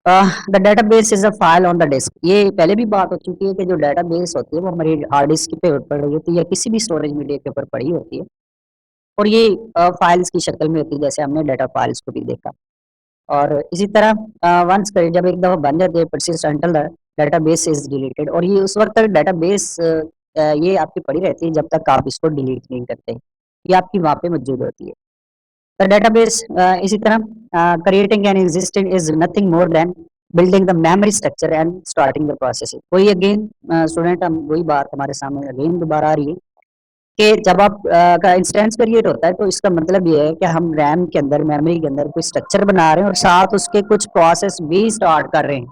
The database is a file on the disk. ये पहले भी बात हो चुकी है कि जो डेटाबेस होती है वो हमारी हार्ड डिस्क पे पड़ी होती है या किसी भी स्टोरेज मीडिया के ऊपर पड़ी होती है, और ये फाइल्स की शक्ल में होती है, जैसे हमने डाटा फाइल्स को भी देखा। और इसी तरह वंस जब एक दफ़ा बन जाती है persist until the database is deleted, और ये उस वक्त तक डेटाबेस ये आपकी पड़ी रहती है जब तक आप इसको डिलीट नहीं करते। ये आपकी वहाँ पे मौजूद होती है। द डेटाबेस इसी तरह creating an existing is nothing more than building the memory structure and starting the process. वही अगेन स्टूडेंट, हम वही बात हमारे सामने अगेन दोबारा आ रही है कि जब आप का इंस्टेंस क्रिएट होता है तो इसका मतलब ये है कि हम रैम के अंदर, मेमोरी के अंदर कोई स्ट्रक्चर बना रहे हैं और साथ उसके कुछ प्रोसेस भी स्टार्ट कर रहे हैं।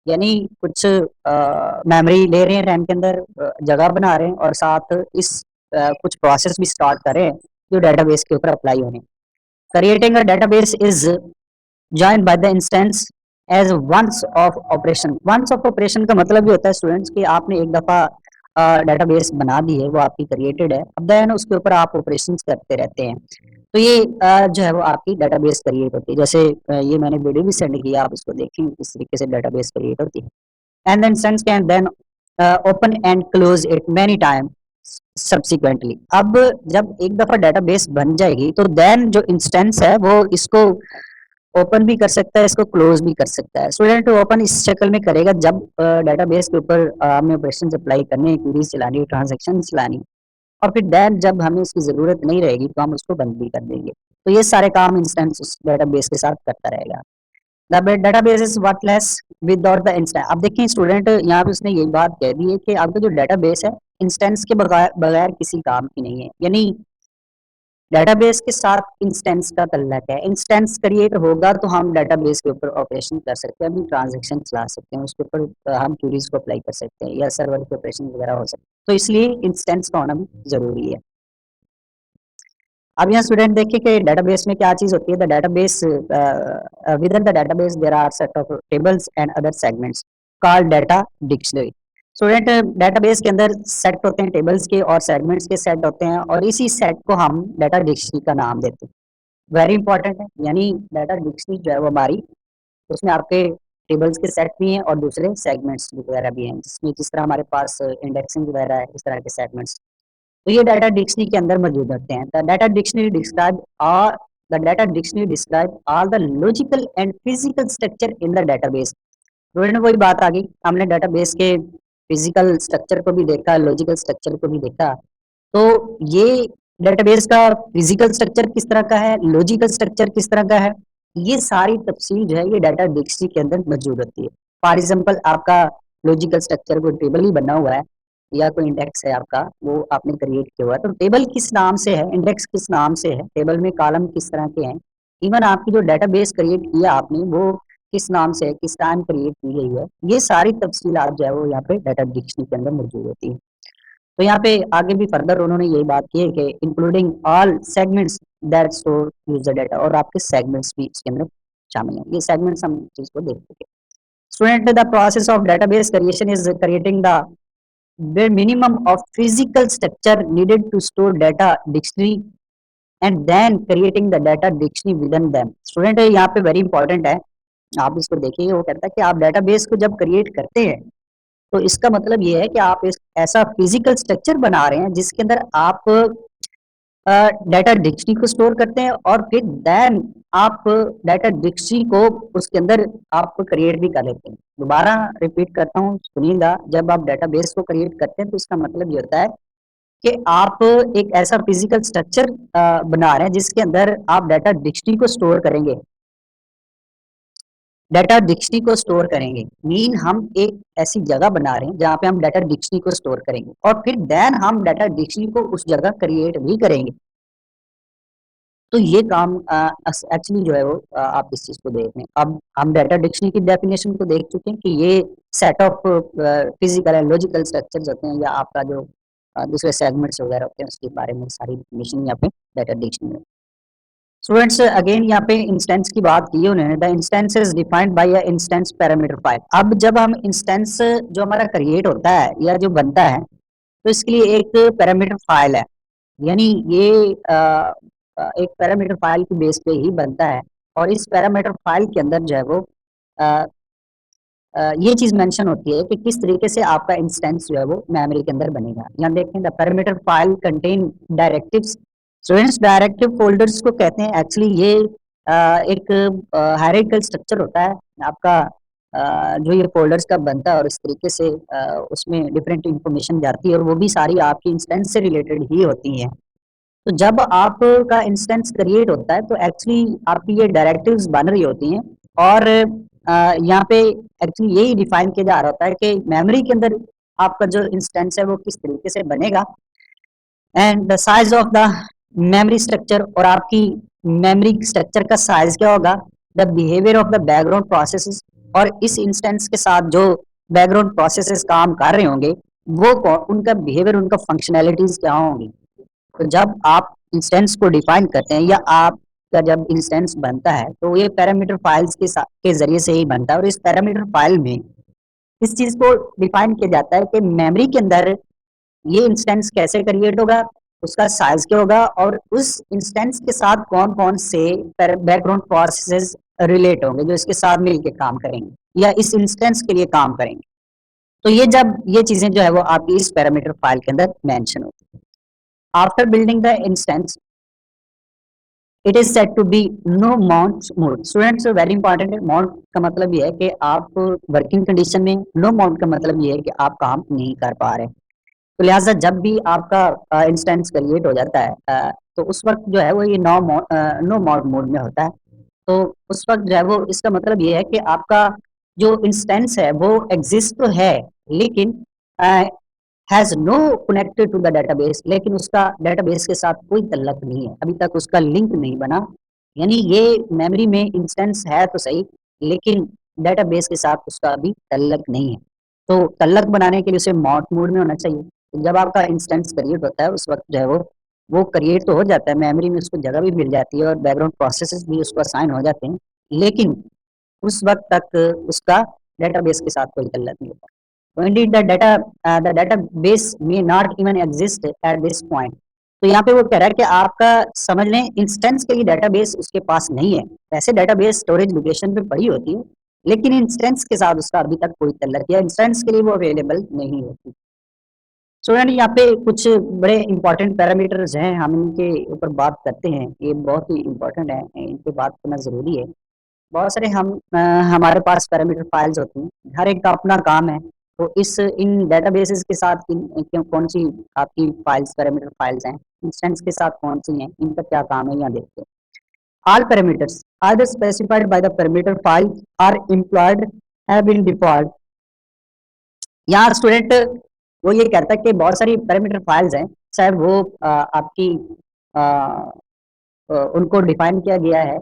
यानी कुछ मेमोरी ले रहे हैं रैम के अंदर, जगह बना रहे हैं, और साथ इस कुछ प्रोसेस भी स्टार्ट कर रहे हैं जो डेटाबेस के ऊपर अप्लाई होने। Creating a database is joined by the instance as once of operation. Once of operation का मतलब ये होता है स्टूडेंट्स कि आपने एक दफ़ा डेटाबेस बना दी है, वो आपकी क्रिएटेड है, अब देन उसके ऊपर आप ऑपरेशंस करते रहते हैं। तो ये जो है वो आपकी डेटाबेस क्रिएट होती है। जैसे ये मैंने वीडियो भी सेंड किया, आप इसको देखें, इस तरीके से डेटाबेस क्रिएट होती है। And the instance can then open and close it many time subsequently. अब जब एक दफ़ा डेटाबेस बन जाएगी तो देन जो इंस्टेंस है वो इसको ओपन भी कर सकता है, इसको क्लोज भी कर सकता है। स्टूडेंट ओपन इस शक्ल में करेगा जब डेटाबेस के ऊपर हमने ऑपरेशन अप्लाई करने, क्वेरीज चलानी, ट्रांजेक्शन चलानी, और फिर देन जब हमें इसकी ज़रूरत नहीं रहेगी तो हम उसको बंद भी कर देंगे। तो ये सारे काम इंस्टेंस उस डेटाबेस के साथ करता रहेगा। The database is worthless without the instance. अब देखिए स्टूडेंट, यहाँ पे उसने यही बात कह दी है कि आपका जो डेटाबेस है इंस्टेंस के बगैर बगैर किसी काम की नहीं है। यानी डेटाबेस के साथ इंस्टेंस का तल्लक है। इंस्टेंस क्रिएट होगा तो हम डेटाबेस के ऊपर ऑपरेशन कर सकते हैं, अपनी ट्रांजेक्शन चला सकते हैं, उसके ऊपर हम क्वेरीज को अप्लाई कर सकते हैं या सर्वर के ऑपरेशन वगैरह हो सकते हैं। तो इसलिए इंस्टेंस का होना भी जरूरी है। अब यहाँ स्टूडेंट देखिए कि डेटाबेस में क्या चीज होती है। The database, within the database there are set of tables and other segments called data dictionary. Student, database के अंदर सेट होते हैं टेबल्स के और सेगमेंट्स के सेट होते हैं, और इसी सेट को हम डाटा डिक्शनरी का नाम देते हैं। वेरी इंपॉर्टेंट है। यानी डाटा डिक्शनरी जो है वो हमारी, उसमें आपके टेबल्स के सेट भी हैं और दूसरे सेगमेंट्स वगैरह भी हैं, जिसमें जिस तरह हमारे पास इंडेक्सिंग वगैरह है, इस तरह के सेगमेंट्स, तो ये डाटा डिक्शनरी के अंदर मौजूद होते हैं। The data dictionary describe all the logical and physical structure in the database. Rohit, वही बात आ गई, हमने डेटाबेस के फिजिकल स्ट्रक्चर को भी देखा, लॉजिकल स्ट्रक्चर को भी देखा। तो ये डेटाबेस का फिजिकल स्ट्रक्चर किस तरह का है, लॉजिकल स्ट्रक्चर किस तरह का है, ये सारी तफसील जो है ये डाटा डिक्शनरी के अंदर मौजूद होती है। फॉर एग्जाम्पल, आपका लॉजिकल स्ट्रक्चर कोई टेबल ही बना हुआ है या कोई इंडेक्स है आपका, वो आपने क्रिएट किया हुआ है, तो टेबल किस नाम से है, इंडेक्स किस नाम से है, टेबल में कॉलम किस तरह के हैं, इवन आपकी जो डेटाबेस क्रिएट किया आपने वो किस नाम से है, किस टाइम क्रिएट की गई है, ये सारी तफसीलात जो है वो यहाँ पे डाटा डिक्शनरी के अंदर मौजूद होती है। तो यहाँ पे आगे भी फर्दर उन्होंने यही बात की है कि including all segments that store user data, और आपके सेगमेंट्स भी इसके अंदर शामिल हैं। ये सेगमेंट्स हम चीज को देख चुके हैं। Student, the process of database creation is creating the bare minimum of physical structure needed to store data dictionary and then creating the data dictionary within them। Student, यहाँ पे वेरी इंपॉर्टेंट है, आप इसको देखिए। वो कहता है कि आप डेटाबेस को जब क्रिएट करते हैं तो इसका मतलब ये है कि आप इस ऐसा फिजिकल स्ट्रक्चर बना रहे हैं जिसके अंदर आप डाटा डिक्शनरी को स्टोर करते हैं, और फिर देन आप डाटा डिक्शनरी को उसके अंदर आप क्रिएट भी कर लेते हैं। दोबारा रिपीट करता हूँ, सुनिएगा, जब आप डाटाबेस को क्रिएट करते हैं तो इसका मतलब ये होता है कि आप एक ऐसा फिजिकल स्ट्रक्चर बना रहे हैं जिसके अंदर आप डाटा डिक्शनरी को स्टोर करेंगे। डाटा डिक्शनरी को स्टोर करेंगे मीन हम एक ऐसी जगह बना रहे हैं जहाँ पे हम डाटा डिक्शनरी को स्टोर करेंगे, और फिर देन हम डाटा डिक्शनरी को उस जगह क्रिएट भी करेंगे। तो ये काम एक्चुअली जो है वो आप इस चीज़ को देख रहे हैं। अब हम डाटा डिक्शनरी की डेफिनेशन को देख चुके हैं कि ये set of physical and logical structures होते हैं, या आपका जो दूसरे सेगमेंट्स वगैरह होते हैं उसके बारे में सारी इन्फॉर्मेशन यहाँ पे डाटा डिक्शनरी में। स्टूडेंट्स, अगेन यहाँ पे इंस्टेंस की बात की है उन्होंने। The instance is defined by a instance parameter file. अब जब हम इंस्टेंस जो हमारा क्रिएट होता है या जो बनता है तो इसके लिए एक पैरामीटर फाइल है। यानी ये एक पैरामीटर फाइल की बेस पे ही बनता है, और इस पैरामीटर फाइल के अंदर जो है वो ये चीज़ मेंशन होती है कि किस तरीके से आपका इंस्टेंस जो है वो मेमोरी के अंदर बनेगा। यहाँ देखें the parameter file contain directives. Students directive folders को कहते हैं एक्चुअली ये एक हायरार्किकल स्ट्रक्चर होता है आपका जो ये फ़ोल्डर्स का बनता है और इस तरीके से उसमें डिफरेंट इन्फॉर्मेशन जाती है और वो भी सारी आपकी इंस्टेंस से रिलेटेड ही होती हैं। तो जब आपका इंस्टेंस क्रिएट होता है तो एक्चुअली आपकी ये डायरेक्टिव्स बन रही होती हैं और यहाँ पे एक्चुअली यही डिफाइन किया जा रहा होता है कि मेमोरी के अंदर आपका जो इंस्टेंस है वो किस तरीके से बनेगा and the size of the memory structure और आपकी मेमोरी स्ट्रक्चर का साइज क्या होगा, the behaviour of the background processes और इस इंस्टेंस के साथ जो बैकग्राउंड प्रोसेसेस काम कर रहे होंगे वो उनका बिहेवियर उनका फंक्शनैलिटीज क्या होंगी। तो जब आप इंस्टेंस को डिफाइन करते हैं या आपका जब इंस्टेंस बनता है तो ये पैरामीटर फाइल्स के जरिए से ही बनता है और इस पैरामीटर फाइल में इस चीज को डिफाइन किया जाता है कि मेमोरी के अंदर ये इंस्टेंस कैसे क्रिएट होगा, उसका साइज क्या होगा और उस इंस्टेंस के साथ कौन कौन से बैकग्राउंड प्रोसेसेस रिलेट होंगे जो इसके साथ मिलकर काम करेंगे या इस इंस्टेंस के लिए काम करेंगे। तो ये जब ये चीजें जो है वो आपकी इस पैरामीटर फाइल के अंदर मेंशन होती है। After building the instance it is set to be no mount mode. Students very important है, माउंट का मतलब ये है कि आप वर्किंग कंडीशन में, नो माउंट का मतलब ये है कि आप काम नहीं कर पा रहे। तो लिहाजा जब भी आपका इंस्टेंस क्रिएट हो जाता है तो उस वक्त जो है वो ये नो माउंट मोड में होता है। तो उस वक्त जो है वो इसका मतलब ये है कि आपका जो इंस्टेंस है वो एग्जिस्ट तो है लेकिन has no connected to the database, लेकिन उसका डेटाबेस के साथ कोई तल्लक नहीं है, अभी तक उसका लिंक नहीं बना। यानी ये मेमोरी में इंस्टेंस है तो सही लेकिन डेटाबेस के साथ उसका अभी तल्लक नहीं है। तो तल्लक बनाने के लिए उसे मॉड मोड में होना चाहिए। तो जब आपका इंस्टेंस क्रिएट होता है उस वक्त जो है वो क्रिएट तो हो जाता है, मेमोरी में उसको जगह भी मिल जाती है और बैकग्राउंड प्रोसेसेस भी उसको असाइन हो जाते हैं, लेकिन उस वक्त तक उसका डेटाबेस के साथ कोई तल्लक नहीं होता। तो indeed the database may not even exist at this point। तो यहाँ पे वो कह रहा है कि आपका समझ लें इंस्टेंस के लिए डेटाबेस उसके पास नहीं है। वैसे डेटाबेस स्टोरेज लोकेशन पे पड़ी होती है लेकिन इंस्टेंस के साथ उसका अभी तक कोई तल्लक या इंस्टेंस के लिए वो अवेलेबल नहीं होती। स्टूडेंट यहाँ पे कुछ बड़े इंपॉर्टेंट पैरामीटर्स हैं, हम इनके ऊपर बात करते हैं, ये बहुत ही इंपॉर्टेंट है, इन पे बात करना ज़रूरी है। बहुत सारे हमारे पास पैरामीटर फाइल्स होती हैं, हर एक का अपना काम है। तो इस इन डेटाबेसेस के साथ कौन सी आपकी फाइल्स पैरामीटर फाइल्स हैं, इंस्टेंस के साथ कौन सी हैं, इनका क्या काम है यहाँ देखते हैं। All parameters are specified by the parameter file are employed have been default. यहाँ स्टूडेंट वो ये कहता है कि बहुत सारी पैरामीटर फाइल्स हैं, चाहे वो आपकी अ, उनको डिफाइन किया गया है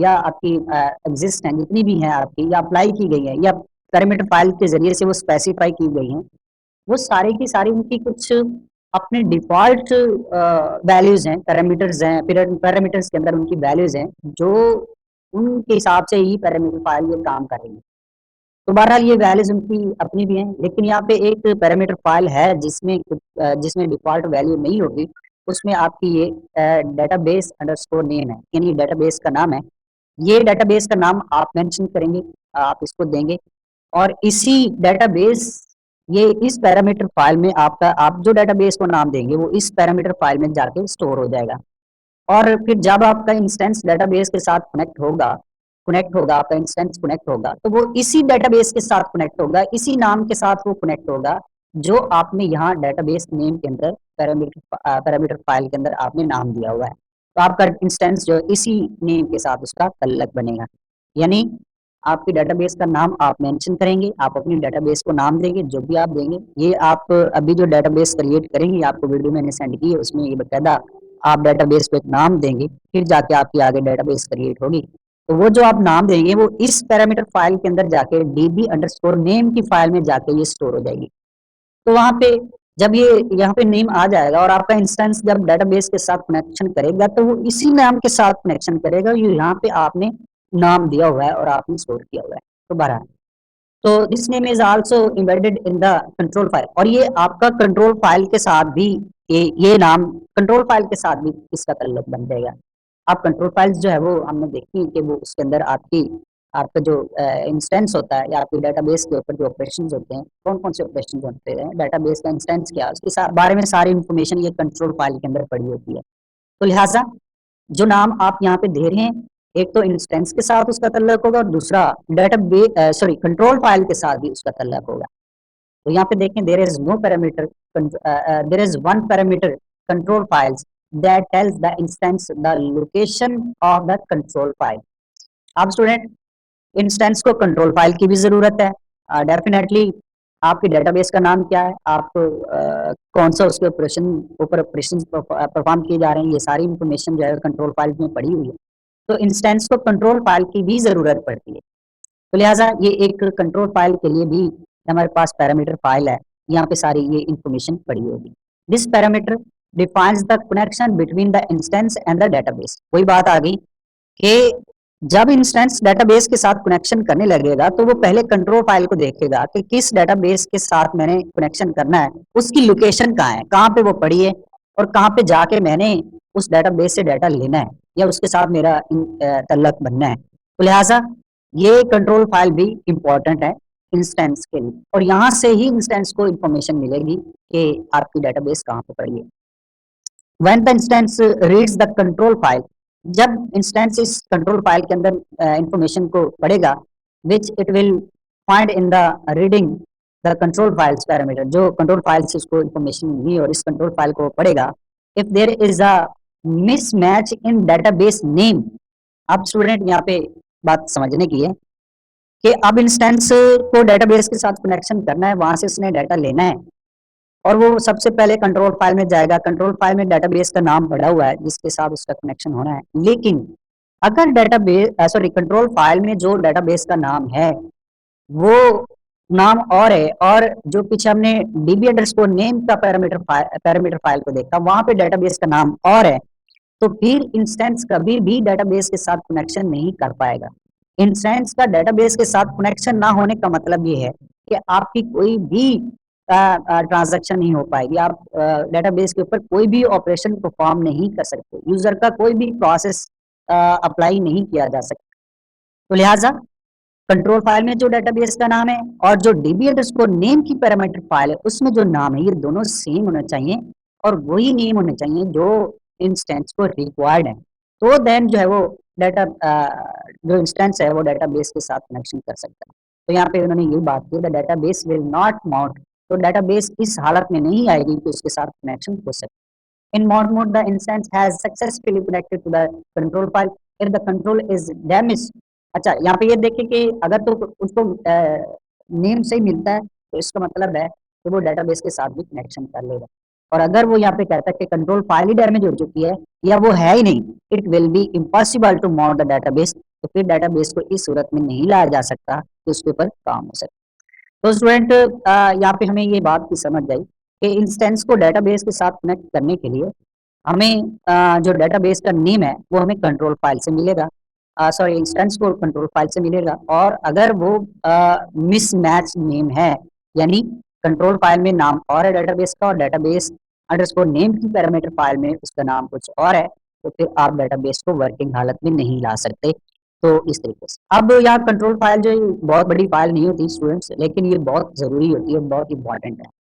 या आपकी एग्जिस्ट हैं, जितनी भी हैं आपकी या अप्लाई की गई हैं या पैरामीटर फाइल के जरिए से वो स्पेसिफाई की गई हैं, वो सारी की सारी उनकी कुछ अपने डिफ़ॉल्ट वैल्यूज़ हैं, पैरामीटर्स हैं, पैरामीटर्स के अंदर उनकी वैल्यूज़ हैं, जो उनके हिसाब से ही पैरामीटर फाइल ये काम कर रही है। तो बहरहाल ये वैल्यूज़ उनकी अपनी भी हैं, लेकिन यहाँ पे एक पैरामीटर फाइल है जिसमें डिफ़ॉल्ट वैल्यू नहीं होगी, उसमें आपकी ये डेटाबेस अंडरस्कोर नेम है, यानी डेटाबेस का नाम है। ये डेटाबेस का नाम आप मेंशन करेंगे, आप इसको देंगे और इसी डेटाबेस ये इस पैरामीटर फाइल में आपका आप जो डेटाबेस को नाम देंगे वो इस पैरामीटर फाइल में जाके स्टोर हो जाएगा। और फिर जब आपका इंस्टेंस डेटाबेस के साथ कनेक्ट होगा, आपका इंस्टेंस कनेक्ट होगा, तो वो इसी डेटाबेस के साथ कनेक्ट होगा, इसी नाम के साथ वो कनेक्ट होगा, जो आपने यहाँ डेटाबेस नेम के अंदर पैरामीटर फाइल के अंदर आपने नाम दिया हुआ है। तो आपका इंस्टेंस जो इसी नेम के साथ उसका तल्लक बनेगा। यानी आपकी डेटाबेस का नाम आप मेंशन करेंगे, आप अपनी डेटाबेस को नाम देंगे, जो भी आप देंगे, ये आप अभी जो डेटाबेस क्रिएट करेंगे, आपको वीडियो मैंने सेंड की है, उसमें ये बकायदा आप डेटाबेस को एक नाम देंगे, फिर जाके आपकी आगे डेटाबेस क्रिएट होगी। तो वो जो आप नाम देंगे वो इस पैरामीटर फाइल के अंदर जाके db_name की फाइल में जाके ये स्टोर हो जाएगी। तो वहाँ पे जब ये यहाँ पे नेम आ जाएगा और आपका इंस्टेंस जब डेटाबेस के साथ कनेक्शन करेगा तो वो इसी नाम के साथ कनेक्शन करेगा, ये यहाँ पे आपने नाम दिया हुआ है और आपने स्टोर किया हुआ है। तो बहरहाल तो this name is also embedded in the control file और ये आपका कंट्रोल फाइल के साथ भी ये नाम कंट्रोल फाइल के साथ भी इसका ताल्लुक बन जाएगा। आप कंट्रोल फाइल्स जो है वो हमने देखी कि वो उसके अंदर आपकी आपका जो इंस्टेंस होता है या आपके डेटाबेस के ऊपर जो ऑपरेशंस होते हैं, कौन-कौन से ऑपरेशंस होते हैं, डेटाबेस का इंस्टेंस क्या है, उसके बारे में सारी इन्फॉर्मेशन ये कंट्रोल फाइल के अंदर पड़ी होती है। तो लिहाजा जो नाम आप यहाँ पे दे रहे हैं, एक तो इंस्टेंस के साथ उसका तल्लक होगा और दूसरा सॉरी कंट्रोल फाइल के साथ भी उसका तल्लक होगा। तो यहाँ पे देखें there is no parameter, there is one parameter control files that tells the instance the location of the control file. अब स्टूडेंट इंस्टेंस को कंट्रोल फाइल की भी जरूरत है। डेफिनेटली आपके डेटाबेस का नाम क्या है, आप कौन सा उसके ऑपरेशन परफॉर्म किए जा रहे हैं, ये सारी इंफॉर्मेशन जो है कंट्रोल फाइल में पड़ी हुई है। तो इंस्टेंस को कंट्रोल फाइल की भी जरूरत पड़ती है। तो लिहाजा ये एक कंट्रोल फाइल के लिए भी हमारे पास पैरामीटर फाइल है, यहाँ पे सारी ये इंफॉर्मेशन पड़ी होगी। This parameter defines the connection between the instance and the database. वही बात आ गई कि जब इंस्टेंस डेटाबेस के साथ कनेक्शन करने लगेगा तो वो पहले कंट्रोल फाइल को देखेगा कि किस डेटाबेस के साथ मैंने कनेक्शन करना है, उसकी लोकेशन कहाँ है, कहाँ पे वो पड़ी है और कहाँ पे जाके मैंने उस डेटाबेस से डाटा लेना है या उसके साथ मेरा तल्लक बनना है। तो लिहाजा ये कंट्रोल फाइल भी इम्पोर्टेंट है इंस्टेंस के लिए, और यहाँ से ही इंस्टेंस को इंफॉर्मेशन मिलेगी कि आपकी डेटाबेस कहाँ पे पड़ी है। When the instance reads the control file, जब इंस्टेंस इस कंट्रोल फाइल के अंदर इंफॉर्मेशन को पढ़ेगा, which it will find in the reading the control files parameter, जो कंट्रोल फाइल से उसको इंफॉर्मेशन मिली और इस कंट्रोल फाइल को पढ़ेगा। If there is a mismatch in database name, अब स्टूडेंट यहाँ पे बात समझने की है कि अब इंस्टेंस को डेटाबेस के साथ कनेक्शन करना है, वहां से उसने डाटा लेना है और वो सबसे पहले कंट्रोल फाइल में जाएगा। कंट्रोल फाइल में डेटाबेस का नाम पड़ा हुआ है जिसके साथ उसका कनेक्शन होना है, लेकिन अगर डेटाबेस सॉरी कंट्रोल फाइल में जो डेटाबेस का नाम है वो नाम और है, और जो पीछे हमने डीबी अंडरस्कोर नेम का पैरामीटर फाइल को देखा वहां पे डेटाबेस का नाम और है, तो फिर इंस्टेंस कभी भी डेटाबेस के साथ कनेक्शन नहीं कर पाएगा। इंस्टेंस का डेटाबेस के साथ कनेक्शन ना होने का मतलब ये है कि आपकी कोई भी ट्रांजैक्शन नहीं हो पाएगी, आप डेटाबेस के ऊपर कोई भी ऑपरेशन परफॉर्म नहीं कर सकते, यूजर का कोई भी प्रोसेस अप्लाई नहीं किया जा सकता। तो लिहाजा कंट्रोल फाइल में जो डेटाबेस का नाम है और जो डीबी अंडरस्कोर नेम की पैरामीटर फाइल है उसमें जो नाम है ये दोनों सेम होना चाहिए और वही नेम होने चाहिए जो इंस्टेंस को रिक्वायर्ड है। तो देन जो है वो डाटा जो इंस्टेंस है वो डेटाबेस के साथ कनेक्शन कर सकता है। तो यहाँ पे उन्होंने ये बात की, the database will not mount, तो डेटाबेस इस हालत में नहीं आएगी कि उसके साथ कनेक्शन हो सके। In mod mode, the instance has successfully connected to the control file. If the control is damaged, अच्छा यहाँ पे ये देखें कि अगर तो उसको नेम से ही मिलता है तो इसका मतलब है कि वो डेटाबेस के साथ भी कनेक्शन कर लेगा, और अगर वो यहाँ पे कहता है कि कंट्रोल फाइल ही डैमेज हो चुकी है या वो है ही नहीं, it will be impossible to mod the database, तो फिर डेटाबेस को इस सूरत में नहीं लाया जा सकता कि उसके ऊपर काम हो सके। तो स्टूडेंट यहाँ पे हमें ये बात की समझ आई कि इंस्टेंस को डेटाबेस के साथ कनेक्ट करने के लिए हमें जो डेटाबेस का नेम है वो हमें कंट्रोल फाइल से मिलेगा, सॉरी इंस्टेंस को कंट्रोल फाइल से मिलेगा, और अगर वो मिसमैच नेम है यानी कंट्रोल फाइल में नाम और है डेटाबेस का और डेटाबेस अंडरस्कोर नेम की पैरामीटर फाइल में उसका नाम कुछ और है, तो फिर आप डेटाबेस को वर्किंग हालत में नहीं ला सकते। तो इस तरीके से अब यहाँ कंट्रोल फाइल जो बहुत बड़ी फाइल नहीं होती स्टूडेंट्स, लेकिन ये बहुत जरूरी होती है, बहुत इंपॉर्टेंट है।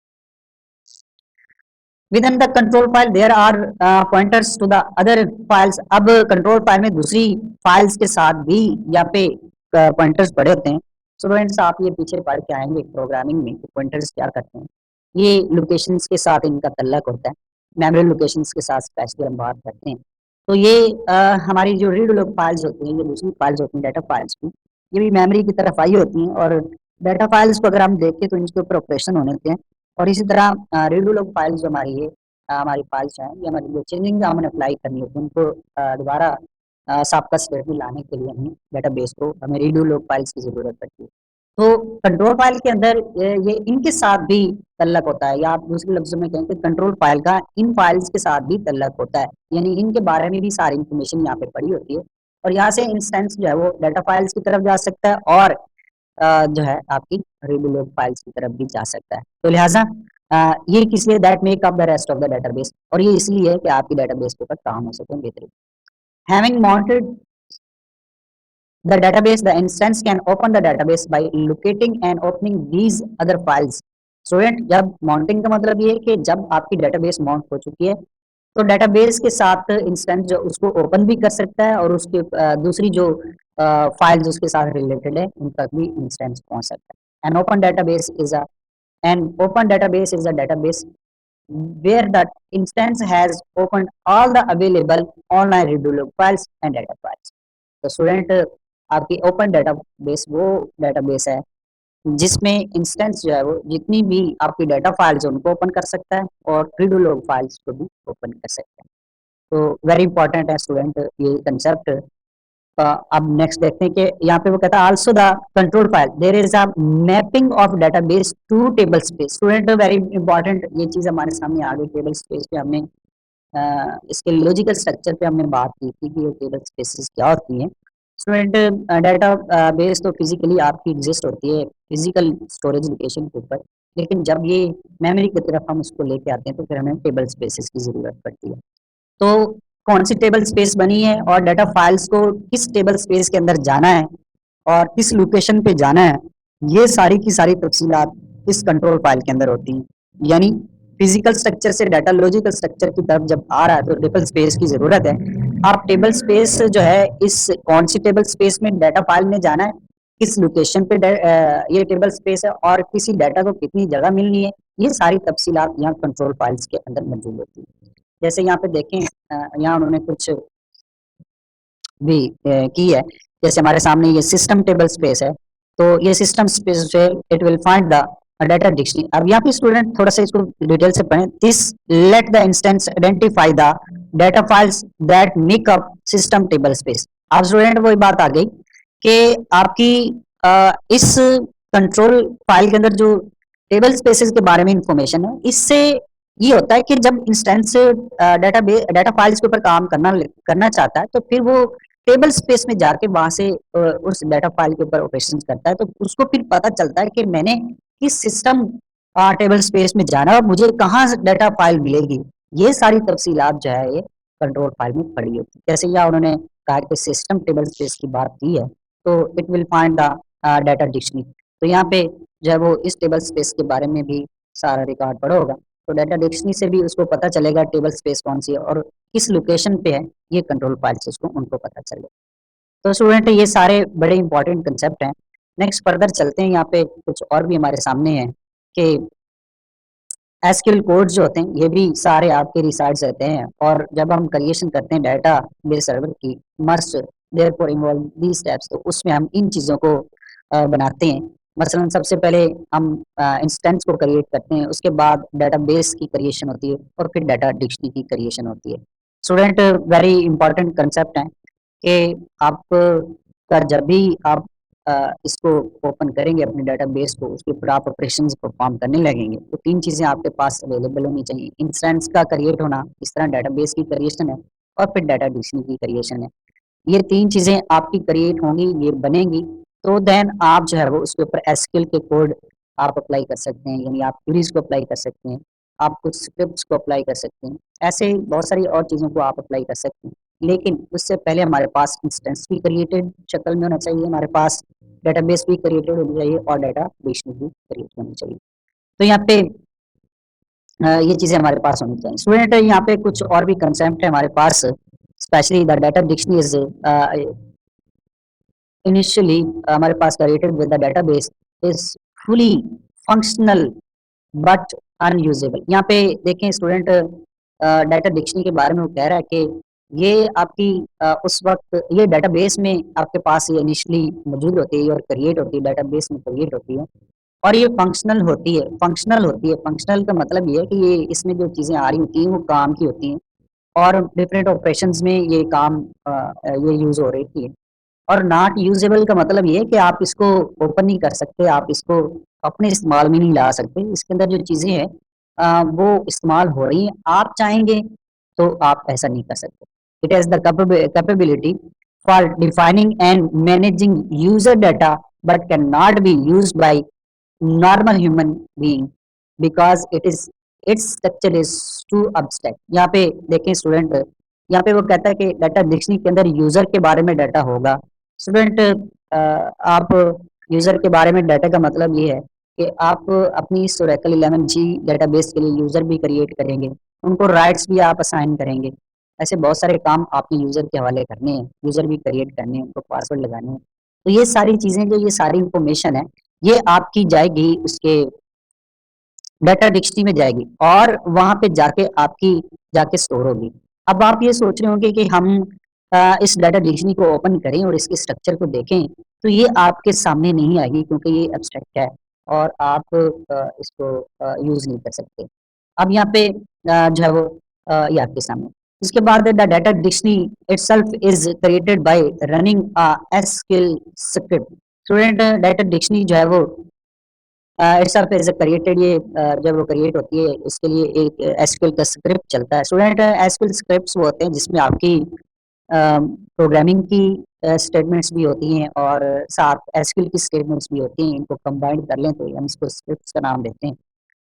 Within the control file there are pointers to the other files। अब कंट्रोल फाइल में दूसरी फाइल्स के साथ भी यहाँ पे पॉइंटर्स पड़े होते हैं। स्टूडेंट्स आप ये पीछे पढ़ के आएंगे प्रोग्रामिंग में पॉइंटर्स क्या करते हैं, ये लोकेशंस के साथ इनका तल्लक होता है, मेमोरी लोकेशंस के साथ स्पेशली हम बात करते हैं। तो ये हमारी जो रीड लोग फाइल्स होती हैं, ये दूसरी फाइल्स होती हैं डाटा फाइल्स की, ये भी मेमोरी की तरफ आई होती हैं, और डाटा फाइल्स को अगर हम देखें तो इनके ऊपर ऑपरेशन होने होते हैं। और इसी तरह रीडू लोग फाइल्स जो हमारी है हमारी फाइल्स हैं, ये हमारी जो चेंजिंग हमने अप्लाई करनी होती है उनको दोबारा साबका स्टेट में लाने के लिए हमें डेटाबेस को हमें रीडू लोग फाइल्स की ज़रूरत पड़ती है। तो कंट्रोल फाइल के अंदर ये इनके साथ भी तल्लक होता है, या आप दूसरे लफ्ज़ों में कहें कि कंट्रोल फाइल का इन फाइल्स के साथ भी तल्लक होता है, यानी इनके बारे में भी सारी इन्फॉर्मेशन यहाँ पे पड़ी होती है, और यहाँ से इंस्टेंस जो है वो डाटा फाइल्स की तरफ जा सकता है और जो है आपकी रीडू लोग फाइल्स की तरफ भी जा सकता है। तो लिहाजा ये किस लिए that make up the rest of the database, और ये इसलिए है कि आपकी डेटाबेस के ऊपर काम हो सके बेहतरीन। Having mounted The database, the instance can open the database by locating and opening these other files. Student, जब माउंटिंग का मतलब ये है कि जब आपकी डेटाबेस माउंट हो चुकी है तो डेटाबेस के साथ इंस्टेंस जो उसको ओपन भी कर सकता है और उसके दूसरी जो फाइल्स उसके साथ रिलेटेड है उन तक भी इंस्टेंस पहुंच सकता है. An open database is a database where the instance has opened all the available online readable files and data files. तो स्टूडेंट, आपकी ओपन डेटाबेस वो डेटाबेस है जिसमें इंस्टेंस जो है वो जितनी भी आपकी डाटा फाइल्स है उनको ओपन कर सकता है और रीडूलेबल फाइल्स को भी ओपन कर सकता है. तो वेरी इंपॉर्टेंट है स्टूडेंट ये कंसेप्ट. अब नेक्स्ट देखते हैं कि यहाँ पे वो कहता है also the control file there is a mapping of database to table space. Student, very important ये चीज हमारे सामने आ गई. टेबल स्पेस पे हमने इसके लॉजिकल स्ट्रक्चर पे हमने बात की थी कि ये टेबल स्पेसेस क्या होती हैं. स्टूडेंट, डाटा बेस तो फिजिकली आपकी एग्जिस्ट होती है फिजिकल स्टोरेज लोकेशन के ऊपर, लेकिन जब ये मेमोरी की तरफ हम उसको लेके आते हैं तो फिर हमें टेबल स्पेसेस की ज़रूरत पड़ती है. तो कौन सी टेबल स्पेस बनी है और डाटा फाइल्स को किस टेबल स्पेस के अंदर जाना है और किस लोकेशन पे जाना है, ये सारी की सारी तफसीलात इस कंट्रोल फाइल के अंदर होती हैं. यानी फिजिकल स्ट्रक्चर से डाटा लॉजिकल स्ट्रक्चर की तरफ जब आ रहा है तो टेबल स्पेस की ज़रूरत है. आप टेबल स्पेस जो है इस कौन सी टेबल स्पेस में डाटा फाइल में जाना है, किस लोकेशन पे ये टेबल स्पेस है और किसी डाटा को कितनी जगह मिलनी है, ये सारी तफसीलात यहाँ कंट्रोल फाइल्स के अंदर मौजूद होती है. जैसे यहाँ पे देखें, यहाँ उन्होंने कुछ भी की है. जैसे हमारे सामने ये सिस्टम टेबल स्पेस है, तो ये सिस्टम स्पेस जो है it will find the data dictionary. अब यहाँ पे स्टूडेंट थोड़ा सा इसको डिटेल से पढ़ें. This let the instance identify the data files that make up system table space. अब स्टूडेंट वही बात आ गई कि आपकी इस कंट्रोल फाइल के अंदर जो टेबल स्पेसेस के बारे में इंफॉर्मेशन है, इससे ये होता है कि जब इंस्टेंस डाटा फाइल्स के ऊपर काम करना चाहता है तो फिर वो टेबल स्पेस में जाके वहां से उस डाटा फाइल के ऊपर ऑपरेशन करता है, तो उसको फिर पता चलता है कि मैंने किस सिस्टम टेबल स्पेस में जाना और मुझे कहाँ से डाटा फाइल मिलेगी. ये सारी तफसीलात जो है ये कंट्रोल फाइल में पड़ी होती है. जैसे यहाँ उन्होंने कहा कि सिस्टम टेबल स्पेस की बात की है तो it will find the data dictionary. तो यहाँ पे जो है वो इस टेबल स्पेस के बारे में भी सारा रिकॉर्ड पड़ा होगा, तो डाटा डिक्शनरी से भी उसको पता चलेगा टेबल स्पेस कौन सी है और किस लोकेशन पे है, ये कंट्रोल फाइल से उसको उनको पता चलेगा. तो स्टूडेंट, ये सारे बड़े इंपॉर्टेंट कंसेप्ट हैं. नेक्स्ट फर्दर चलते हैं. यहाँ पे कुछ और भी हमारे सामने है कि एसक्यूएल कोड्स जो होते हैं ये भी सारे आपके रिसाइड्स रहते हैं और जब हम क्रिएशन करते हैं डाटा बेस सर्वर की must therefore involve these steps, तो उसमें हम इन चीज़ों को बनाते हैं. मसलन सबसे पहले हम इंस्टेंस को क्रिएट करते हैं, उसके बाद डाटाबेस की क्रिएशन होती है और फिर डाटा डिक्शनरी की क्रिएशन होती है. स्टूडेंट, वेरी इंपॉर्टेंट कंसेप्ट है कि आप का जब भी आप इसको ओपन करेंगे अपने डाटाबेस को, उसके ऊपर आप ऑपरेशंस परफॉर्म करने लगेंगे तो तीन चीज़ें आपके पास अवेलेबल होनी चाहिए. इंस्टेंस का क्रिएट होना, इस तरह डाटाबेस की क्रिएशन है और फिर डाटा डिक्शनरी की क्रिएशन है. ये तीन चीज़ें आपकी क्रिएट होंगी, ये बनेंगी, तो देन आप जो है वो उसके ऊपर एसक्यूएल के कोड आप अप्लाई कर सकते हैं. यानी आप क्वेरीज को अप्लाई कर सकते हैं, आप कुछ स्क्रिप्ट्स को अप्लाई कर सकते हैं, ऐसे बहुत सारी और चीज़ों को आप अप्लाई कर सकते हैं. लेकिन उससे पहले हमारे पास इंस्टेंस भी क्रिएटेड शक्ल में होना चाहिए, हमारे पास डेटाबेस भी क्रिएटेड होनी चाहिए और डाटा डिक्शनरी भी क्रिएट होनी चाहिए. तो यहाँ पे ये चीज़ें हमारे पास होनी चाहिए. स्टूडेंट, यहाँ पे कुछ और भी कंसेप्ट है हमारे पास. Specially the data dictionary is initially हमारे पास created with the database is fully functional but unusable. यहाँ पे देखें स्टूडेंट, डाटा डिक्शनरी के बारे में वो कह रहा है कि ये आपकी उस वक्त ये डेटाबेस में आपके पास ये इनिशियली मौजूद होती है और क्रिएट होती है, डेटाबेस में क्रिएट होती है और ये फंक्शनल होती है. फंक्शनल का मतलब ये है कि ये इसमें जो चीज़ें आ रही होती हैं वो काम की होती हैं और डिफरेंट ऑपरेशंस में ये काम ये यूज़ हो रही है. और नॉट यूजेबल का मतलब ये है कि आप इसको ओपन नहीं कर सकते, आप इसको अपने इस्तेमाल में नहीं ला सकते. इसके अंदर जो चीज़ें हैं वो इस्तेमाल हो रही हैं, आप चाहेंगे तो आप ऐसा नहीं कर सकते. It has the capability for defining and managing user data but can not be used by normal human being because its structure is too abstract. यहाँ पे देखें स्टूडेंट, यहाँ पे वो कहता है कि डाटा डिक्शनरी के अंदर यूजर के बारे में डाटा होगा स्टूडेंट आप यूज़र के बारे में डाटा का मतलब ये है कि आप अपनी इस ओरेकल 11G डेटाबेस के लिए यूज़र भी क्रिएट करेंगे, उनको राइट्स भी आप असाइन करेंगे। ऐसे बहुत सारे काम आपने यूज़र के हवाले करने हैं, यूज़र भी क्रिएट करने हैं, उनको पासवर्ड लगाने हैं। तो ये सारी चीज़ें जो ये सारी इन्फॉर्मेशन है, ये आपकी जाएगी उसके डाटा डिक्शनरी में जाएगी और वहाँ पे जाके आपकी जाके स्टोर होगी। अब आप ये सोच रहे होंगे कि हम इस डाटा डिक्शनरी को ओपन करें और इसके स्ट्रक्चर को देखें, तो ये आपके सामने नहीं आएगी क्योंकि ये एब्स्ट्रैक्ट है और आप इसको यूज़ नहीं कर सकते। अब यहाँ पे जो है वो ये आपके सामने। इसके बाद the data dictionary itself is created by running a SQL script. Student data dictionary जो है वो इटसेल्फ इज़ क्रिएटेड ये जब वो क्रिएट होती है इसके लिए एक एसक्यूएल का स्क्रिप्ट चलता है। स्टूडेंट एसक्यूएल स्क्रिप्ट्स वो होते हैं जिसमें आपकी प्रोग्रामिंग की स्टेटमेंट्स भी होती हैं और साथ एसक्यूएल की स्टेटमेंट्स भी होती हैं। इनको कंबाइन कर लें तो हम इसको स्क्रिप्ट्स का नाम देते हैं।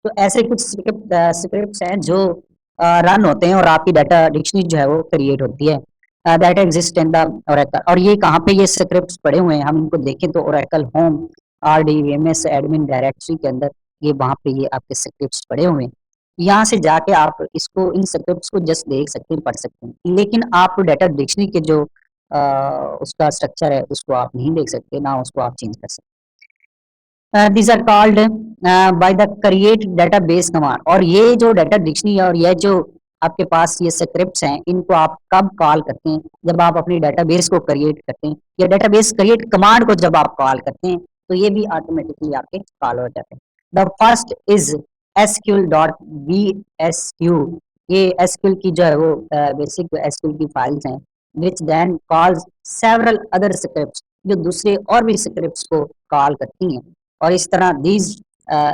तो ऐसे कुछ स्क्रिप्ट्स हैं जो रन होते हैं और आपकी डाटा डिक्शनरी जो है वो क्रिएट होती है। That exist in the Oracle और ये कहाँ पे ये स्क्रिप्ट्स पड़े हुए हैं हम इनको देखें तो Oracle home RDBMS admin directory के अंदर ये वहाँ पे ये आपके स्क्रिप्ट्स पड़े हुए हैं। यहाँ से जाके आप इसको इन स्क्रिप्ट्स को जस्ट देख सकते हैं, पढ़ सकते हैं। लेकिन आप डाटा डिक्शनरी के जो उसका स्ट्रक्चर है उसको आप नहीं देख सकते, ना उसको आप चेंज कर सकते। These are called by the create database command और ये जो डाटा डिक्शनरी और ये जो आपके पास ये स्क्रिप्ट्स हैं इनको आप कब कॉल करते हैं जब आप अपनी डेटाबेस को क्रिएट करते हैं या डेटाबेस क्रिएट कमांड को जब आप कॉल करते हैं तो ये भी ऑटोमेटिकली आपके कॉल हो जाते हैं। The first is SQL.VSQ। ये SQL की जो है वो बेसिक SQL की फाइल्स हैं which then calls several other scripts जो दूसरे और भी स्क्रिप्ट्स को कॉल करती हैं और इस तरह these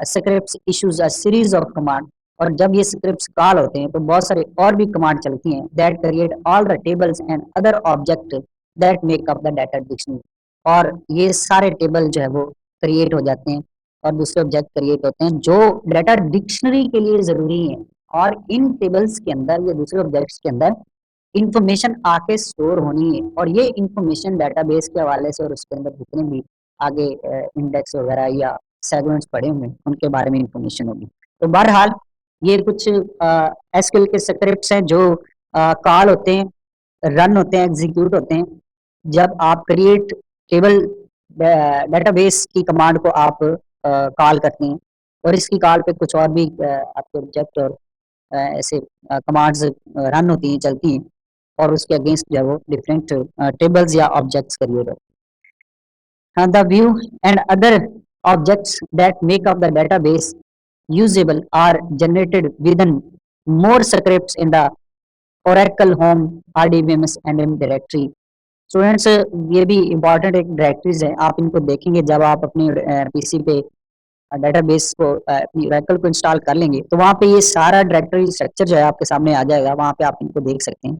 scripts issues a series of command और जब ये स्क्रिप्ट्स कॉल होते हैं तो बहुत सारे और भी कमांड चलती हैं that create all the tables and other object that make up the data dictionary और ये सारे टेबल जो है वो क्रिएट हो जाते हैं और दूसरे ऑब्जेक्ट क्रिएट होते हैं जो डाटा डिक्शनरी के लिए ज़रूरी है और इन टेबल्स के अंदर या दूसरे ऑब्जेक्ट्स के अंदर इंफॉर्मेशन आके स्टोर होनी है और ये इंफॉर्मेशन डाटाबेस के हवाले से और उसके अंदर जितने भी आगे इंडेक्स वगैरह या सेगमेंट्स पड़े हुए हैं उनके बारे में इंफॉर्मेशन होगी। तो बहरहाल ये कुछ एसक्यूएल के स्क्रिप्ट्स हैं जो कॉल होते हैं, रन होते हैं, एग्जीक्यूट होते हैं जब आप क्रिएट टेबल डेटाबेस की कमांड को आप कॉल करते हैं और इसकी कॉल पे कुछ और भी आपके ऑब्जेक्ट और ऐसे कमांड्स रन होती हैं, चलती हैं और उसके अगेंस्ट जो है वो डिफरेंट टेबल्स या ऑब्जेक्ट्स क्रिएट होते हैं। The view and other objects that make up the database usable are generated within more scripts in the Oracle Home RDBMS and in directory। Students ये भी इम्पॉर्टेंट एक directories है आप इनको देखेंगे जब आप अपने पीसी पे डेटाबेस को अपनी ओरेकल को इंस्टॉल कर लेंगे तो वहाँ पे ये सारा डायरेक्टरी स्ट्रक्चर जो है आपके सामने आ जाएगा वहाँ पे आप इनको देख सकते हैं।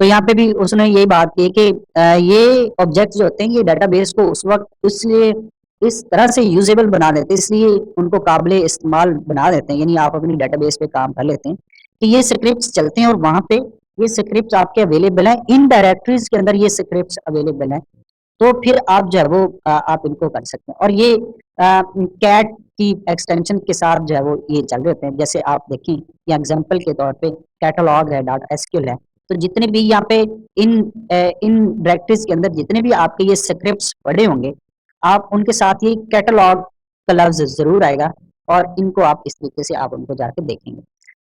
तो यहाँ पे भी उसने यही बात की कि ये ऑब्जेक्ट्स जो होते हैं ये डाटाबेस को उस वक्त इसलिए इस तरह से यूजेबल बना देते हैं इसलिए उनको काबिल इस्तेमाल बना देते हैं यानी आप अपनी डाटाबेस पे काम कर लेते हैं कि ये स्क्रिप्ट्स चलते हैं और वहाँ पे ये स्क्रिप्ट्स आपके अवेलेबल हैं इन डायरेक्टरीज के अंदर ये स्क्रिप्ट्स अवेलेबल हैं तो फिर आप जो है वो आप इनको कर सकते हैं और ये कैट की एक्सटेंशन के साथ जो है वो ये चल रहे होते हैं जैसे आप देखें या एग्जांपल के तौर पे कैटलॉग है डाटा एसक्यूएल है तो जितने भी यहाँ पे इन डायरेक्टरीज के अंदर जितने भी आपके ये स्क्रिप्ट्स पड़े होंगे आप उनके साथ ये कैटलॉग का लफ्ज जरूर आएगा और इनको आप इस तरीके से आप उनको जाके देखेंगे।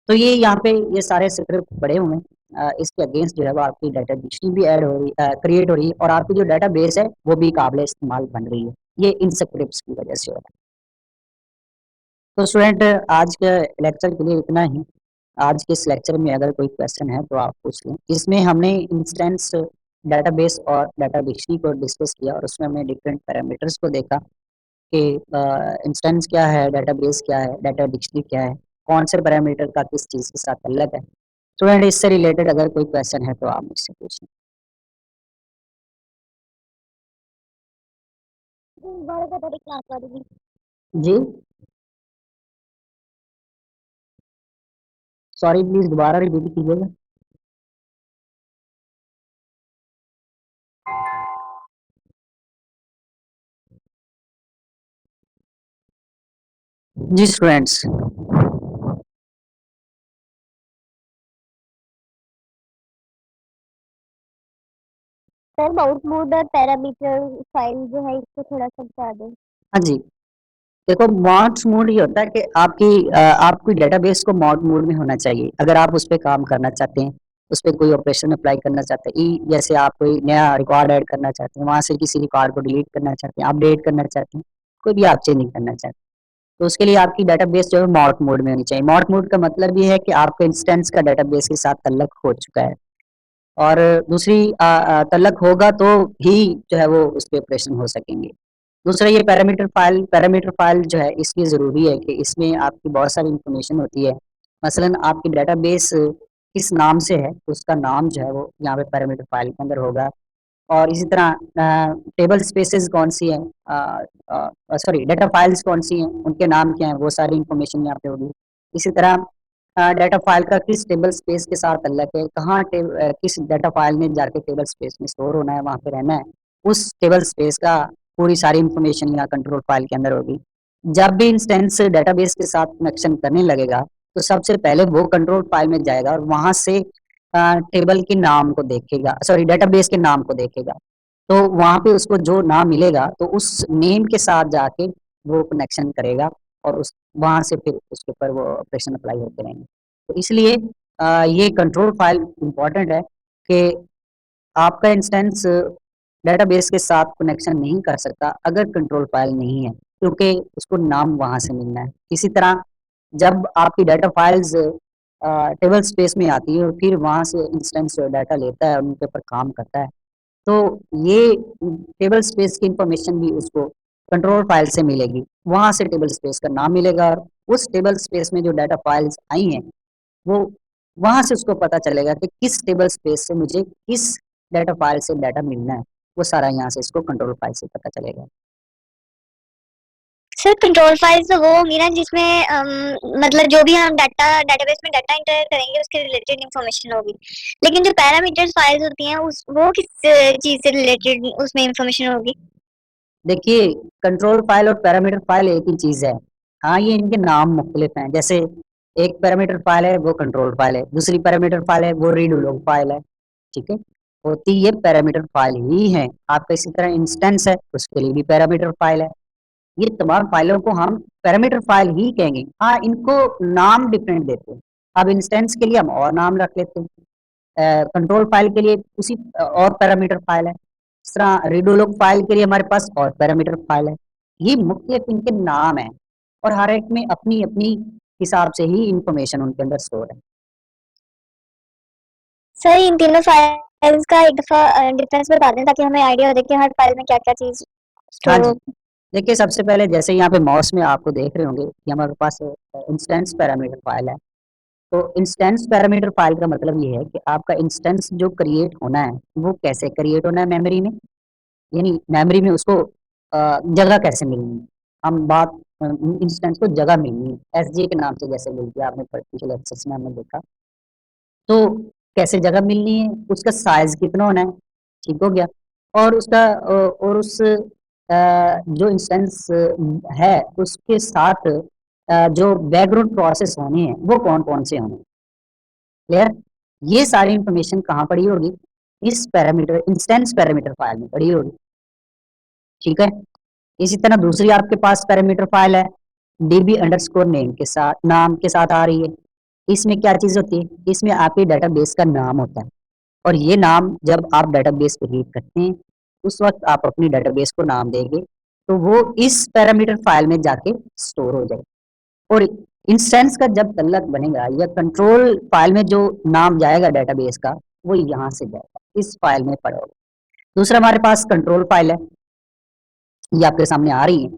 तो ये यहाँ पे ये सारे स्क्रिप्ट पड़े हुए हैं इसके अगेंस्ट जो है वो आपकी डाटा डिक्शनरी भी ऐड हो रही क्रिएट हो रही है और आपकी जो डाटा बेस है वो भी काबिल इस्तेमाल बन रही है ये इन स्क्रिप्ट्स की वजह से हो रहा है। तो स्टूडेंट आज के लेक्चर के लिए इतना ही। आज के इस लेक्चर में अगर कोई क्वेश्चन है तो आप पूछ लें। इसमें हमने इंस्टेंस डाटाबेस और डाटा डिक्शनरी को डिस्कस किया और उसमें हमने डिफरेंट पैरामीटर्स को देखा कि इंस्टेंस क्या है, डाटाबेस क्या है, डाटा डिक्शनरी क्या है, कौन से पैरामीटर का किस चीज़ के साथ अलग है। स्टूडेंट इससे रिलेटेड अगर कोई क्वेश्चन है तो आप मुझसे पूछें। जी, सॉरी प्लीज़ दोबारा रिपीट कीजिएगा। जी स्टूडेंट्स। सर बाउट मोड और पैरामीटर फाइल जो है इसको थोड़ा सा बता दें। हाँ जी, देखो मॉड्स मोड ये होता है कि आपकी डेटाबेस को मॉड मोड में होना चाहिए। अगर आप उस पे काम करना चाहते हैं, उस पे कोई ऑपरेशन अप्लाई करना चाहते हैं, जैसे आप कोई नया रिकॉर्ड ऐड करना चाहते हैं, वहाँ से किसी रिकॉर्ड को डिलीट करना चाहते हैं, अपडेट करना चाहते हैं, कोई भी आप चेंजिंग करना चाहते हैं, तो उसके लिए आपकी डेटाबेस जो है मॉड मोड में होनी चाहिए। मॉड मोड का मतलब ये है कि आपका इंस्टेंस का डेटाबेस के साथ तल्लक हो चुका है, और दूसरी तल्लक होगा तो ही जो है वो उस पे ऑपरेशन हो सकेंगे। दूसरा ये पैरामीटर फाइल जो है इसलिए ज़रूरी है कि इसमें आपकी बहुत सारी इन्फॉर्मेशन होती है। मसलन आपकी डेटाबेस किस नाम से है, तो उसका नाम जो है वो यहाँ पे पैरामीटर फाइल के अंदर होगा। और इसी तरह टेबल स्पेसेस कौन सी हैं, सॉरी डेटा फाइल्स कौन सी हैं, उनके नाम क्या हैं, वो सारी इन्फॉर्मेशन यहाँ पे होगी। इसी तरह डेटा फाइल का किस टेबल स्पेस के साथ ताल्लुक है, किस डेटा फाइल ने जाके टेबल स्पेस में स्टोर होना है, वहाँ पे रहना है, उस टेबल स्पेस का पूरी सारी इन्फॉर्मेशन यहाँ कंट्रोल फाइल के अंदर होगी। जब भी इंस्टेंस डेटाबेस के साथ कनेक्शन करने लगेगा, तो सबसे पहले वो कंट्रोल फाइल में जाएगा और वहाँ से टेबल के नाम को देखेगा, सॉरी डेटाबेस के नाम को देखेगा। तो वहाँ पे उसको जो नाम मिलेगा, तो उस नेम के साथ जाके वो कनेक्शन करेगा, और उस वहाँ से फिर उसके ऊपर वो ऑपरेशन अप्लाई होते रहेंगे। तो इसलिए ये कंट्रोल फाइल इम्पोर्टेंट है कि आपका इंस्टेंस डेटाबेस के साथ कनेक्शन नहीं कर सकता अगर कंट्रोल फाइल नहीं है, क्योंकि उसको नाम वहाँ से मिलना है। इसी तरह जब आपकी डेटा फाइल्स टेबल स्पेस में आती है और फिर वहाँ से इंस्टेंस डाटा लेता है और उनके ऊपर काम करता है, तो ये टेबल स्पेस की इंफॉर्मेशन भी उसको कंट्रोल फाइल से मिलेगी। वहाँ से टेबल स्पेस का नाम मिलेगा, और उस टेबल स्पेस में जो डाटा फाइल्स आई हैं, वो वहाँ से उसको पता चलेगा कि किस टेबल स्पेस से मुझे किस डाटा फाइल से डाटा मिलना है। वो सारा यहाँ से इसको कंट्रोल फाइल से पता चलेगा। सर कंट्रोल फाइल्स तो वो होंगी ना जिसमें मतलब जो भी हम डेटाबेस में डाटा इंटर करेंगे उसके रिलेटेड इंफॉर्मेशन होगी। लेकिन जो पैरामीटर्स फाइल्स होती हैं उस वो किस चीज से रिलेटेड उसमें इंफॉर्मेशन होगी। देखिए, कंट्रोल फाइल और पैरामीटर फाइल एक ही चीज़ है। हाँ, ये इनके नाम मुख्तलिफ हैं। जैसे एक पैरामीटर फाइल है वो कंट्रोल फाइल है, दूसरी पैरामीटर फाइल है वो रीड लॉग फाइल है, ठीक है? होती ये पैरामीटर फाइल ही है। आपका इसी तरह इंस्टेंस है, उसके लिए भी पैरामीटर फाइल है। ये तमाम फाइलों को हम पैरामीटर फाइल ही कहेंगे। हाँ, इनको नाम डिफरेंट देते हैं। अब इंस्टेंस के लिए हम और नाम रख लेते हैं, कंट्रोल फाइल के लिए उसी और पैरामीटर फाइल है। इस तरह रीडोलॉग फाइल के लिए हमारे पास और पैरामीटर फाइल है। ये मुख्तलिफ इनके नाम है, और हर एक में अपनी अपनी हिसाब से ही इंफॉर्मेशन उनके अंदर स्टोर है। सर इन तीनों फाइल्स का एक दफा डिफरेंस बता दें ताकि हमें आइडिया हो जाए कि हर फाइल में क्या क्या चीज हाँ स्टोर जी, होगी। देखिए सबसे पहले जैसे यहाँ पे माउस में आपको देख रहे होंगे कि हमारे पास इंस्टेंस पैरामीटर फाइल है। तो इंस्टेंस पैरामीटर फाइल का मतलब ये है कि आपका इंस्टेंस जो क्रिएट होना है, वो कैसे क्रिएट होना है मेमोरी में, यानी मेमोरी में उसको जगह कैसे मिलनी है। हम बात इंस्टेंस को जगह मिलनी है, एसजे के नाम से जैसे मिलती है, आपने पिछले लेक्चर्स में हमने देखा। तो कैसे जगह मिलनी है, उसका साइज़ कितना होना है, ठीक हो गया। और और उस जो इंस्टेंस है, उसके साथ जो बैकग्राउंड प्रोसेस होने हैं, वो कौन-कौन से होने हैं, क्लियर? ये सारी इन्फॉर्मेशन कहाँ पड़ी होगी? इस पैरामीटर इंस्टेंस पैरामीटर फाइल में पड़ी होगी, ठीक है? इसी तरह दूसरी आपके पास पैरामीटर फाइल है, डीबी अंडरस्कोर नेम के साथ, नाम के साथ आ रही है। इसमें क्या चीज़ होती है? इसमें आपके डेटाबेस का नाम होता है, और ये नाम जब आप डेटाबेस को रीड करते हैं, उस वक़्त आप अपनी डेटाबेस को नाम देंगे, तो वो इस पैरामीटर फाइल में जाके स्टोर हो जाएगा। और इंस्टेंस का जब तल्लक बनेगा या कंट्रोल फाइल में जो नाम जाएगा डेटाबेस का, वो यहाँ से जाएगा, इस फाइल में पड़ा होगा। दूसरा हमारे पास कंट्रोल फाइल है, ये आपके सामने आ रही है।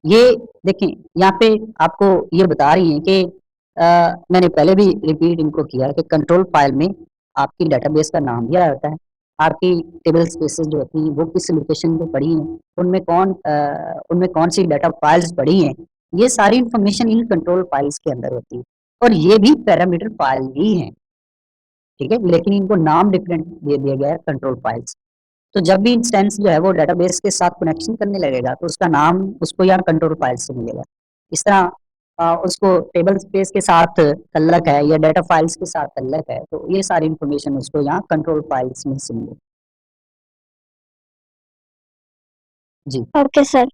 ये देखें, यहाँ पे आपको ये बता रही हैं कि मैंने पहले भी रिपीट इनको किया है कि कंट्रोल फाइल में आपकी डेटाबेस का नाम दिया रहता है। आपकी टेबल स्पेसेस जो होती हैं वो किस लोकेशन पे पड़ी हैं, उनमें कौन सी डाटा फाइल्स पड़ी हैं, ये सारी इन्फॉर्मेशन इन कंट्रोल फाइल्स के अंदर होती है। और ये भी पैरामीटर फाइल ही हैं, ठीक है? लेकिन इनको नाम डिफरेंट दे दिया गया है कंट्रोल फाइल्स। तो जब भी इंस्टेंस जो है वो डेटाबेस के साथ कनेक्शन करने लगेगा, तो उसका नाम उसको यहाँ कंट्रोल फाइल से मिलेगा। इस तरह उसको टेबल स्पेस के साथ तल्लक है या डाटा फाइल्स के साथ तल्लक है, तो ये सारी इन्फॉर्मेशन उसको यहाँ कंट्रोल फाइल्स में मिसिंग है। जी। Okay sir.